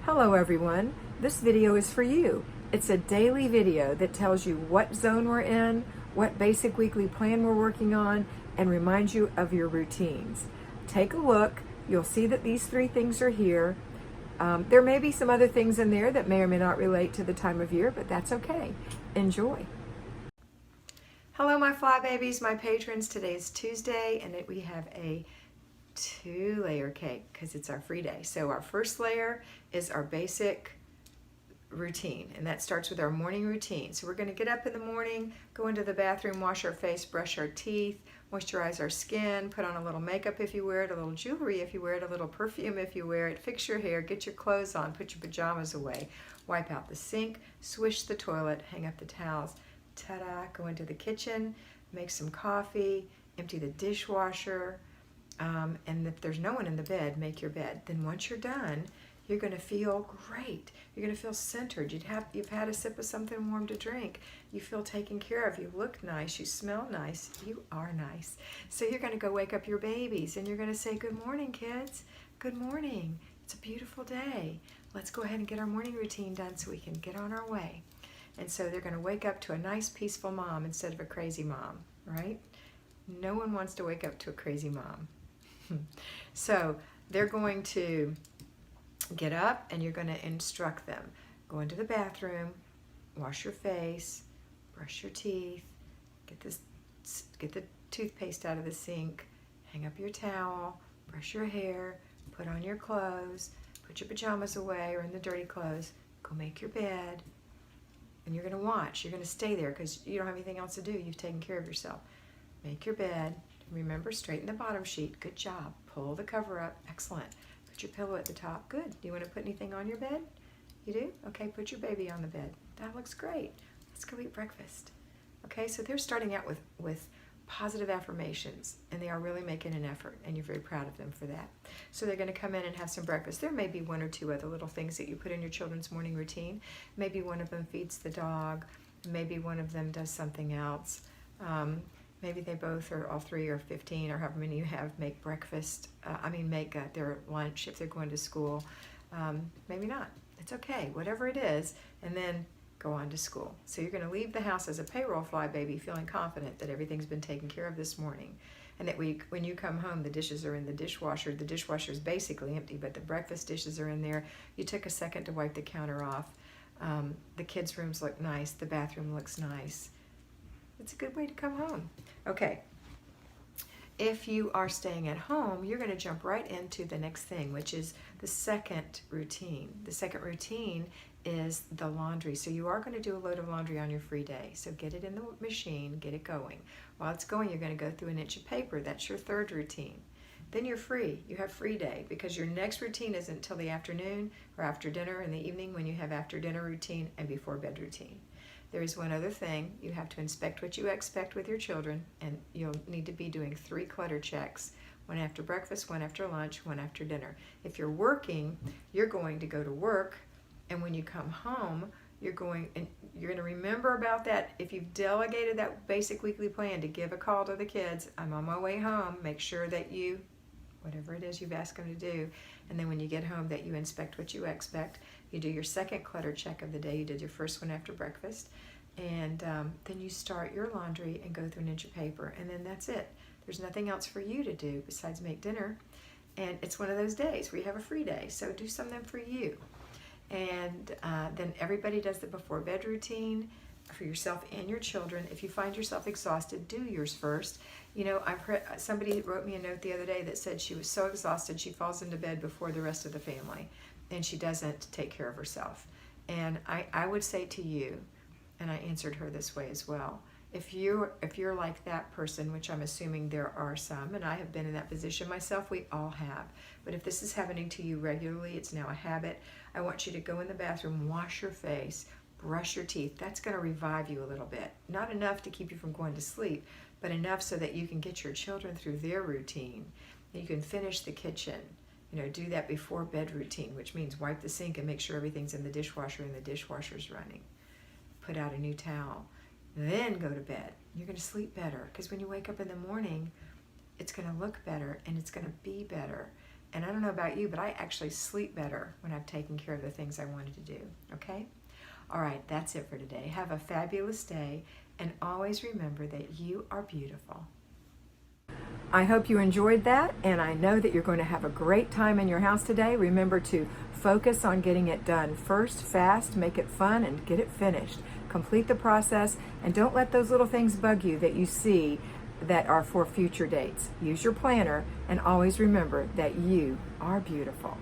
Hello everyone, this video is for you. It's a daily video that tells you what zone we're in, what basic weekly plan we're working on, and reminds you of your routines. Take a look, you'll see that these three things are here. There may be some other things in there that may or may not relate to the time of year, but that's okay. Enjoy. Hello my fly babies, my patrons. Today is Tuesday and we have a 2-layer cake because it's our free day. So our first layer is our basic routine, and that starts with our morning routine. So we're going to get up in the morning, go into the bathroom, wash our face, brush our teeth, moisturize our skin, put on a little makeup if you wear it, a little jewelry if you wear it, a little perfume if you wear it, fix your hair, get your clothes on, put your pajamas away, wipe out the sink, swish the toilet, hang up the towels, ta-da, go into the kitchen, make some coffee, empty the dishwasher, and if there's no one in the bed, make your bed. Then once you're done, you're going to feel great. You're going to feel centered. You've had a sip of something warm to drink. You feel taken care of. You look nice. You smell nice. You are nice. So you're going to go wake up your babies and you're going to say, "Good morning, kids. Good morning. It's a beautiful day. Let's go ahead and get our morning routine done so we can get on our way." And so they're going to wake up to a nice, peaceful mom instead of a crazy mom, right? No one wants to wake up to a crazy mom. So they're going to get up and you're going to instruct them. Go into the bathroom, wash your face, brush your teeth, get the toothpaste out of the sink, hang up your towel, brush your hair, put on your clothes, put your pajamas away or in the dirty clothes, go make your bed, and you're going to watch. You're going to stay there because you don't have anything else to do. You've taken care of yourself. Make your bed. Remember, straighten the bottom sheet. Good job. Pull the cover up. Excellent. Put your pillow at the top. Good. Do you want to put anything on your bed? You do? Okay, put your baby on the bed. That looks great. Let's go eat breakfast. Okay, so they're starting out with positive affirmations, and they are really making an effort, and you're very proud of them for that. So they're going to come in and have some breakfast. There may be one or two other little things that you put in your children's morning routine. Maybe one of them feeds the dog. Maybe one of them does something else. Maybe they both, or all three, or 15, or however many you have, make breakfast. Make their lunch if they're going to school. Maybe not. It's okay, whatever it is, and then go on to school. So you're going to leave the house as a payroll fly baby feeling confident that everything's been taken care of this morning. And that when you come home, the dishes are in the dishwasher. The dishwasher is basically empty, but the breakfast dishes are in there. You took a second to wipe the counter off. The kids' rooms look nice. The bathroom looks nice. It's a good way to come home. Okay, if you are staying at home, you're going to jump right into the next thing, which is the second routine. The second routine is the laundry. So you are going to do a load of laundry on your free day. So get it in the machine, get it going. While it's going, you're going to go through an inch of paper. That's your third routine. Then you're free. You have free day because your next routine isn't until the afternoon or after dinner in the evening when you have after dinner routine and before bed routine. There is one other thing. You have to inspect what you expect with your children, and you'll need to be doing 3 clutter checks, one after breakfast, one after lunch, one after dinner. If you're working, you're going to go to work, and when you come home, you're going to remember about that. If you've delegated that basic weekly plan to give a call to the kids, "I'm on my way home," make sure that you, whatever it is you've asked them to do, and then when you get home that you inspect what you expect. You do your second clutter check of the day. You did your first one after breakfast, and then you start your laundry and go through an inch of paper, and then that's it. There's nothing else for you to do besides make dinner, and it's one of those days where you have a free day, so do something for you. And then everybody does the before bed routine for yourself and your children. If you find yourself exhausted, do yours first. You know, I've heard somebody wrote me a note the other day that said she was so exhausted she falls into bed before the rest of the family, and she doesn't take care of herself. And I would say to you, and I answered her this way as well, if you're like that person, which I'm assuming there are some, and I have been in that position myself, we all have, but if this is happening to you regularly, it's now a habit, I want you to go in the bathroom, wash your face, brush your teeth. That's going to revive you a little bit. Not enough to keep you from going to sleep, but enough so that you can get your children through their routine. And you can finish the kitchen. You know, do that before bed routine, which means wipe the sink and make sure everything's in the dishwasher and the dishwasher's running. Put out a new towel. Then go to bed. You're going to sleep better because when you wake up in the morning, it's going to look better and it's going to be better. And I don't know about you, but I actually sleep better when I've taken care of the things I wanted to do, okay? All right, that's it for today. Have a fabulous day, and always remember that you are beautiful. I hope you enjoyed that, and I know that you're going to have a great time in your house today. Remember to focus on getting it done first, fast, make it fun, and get it finished. Complete the process, and don't let those little things bug you that you see that are for future dates. Use your planner, and always remember that you are beautiful.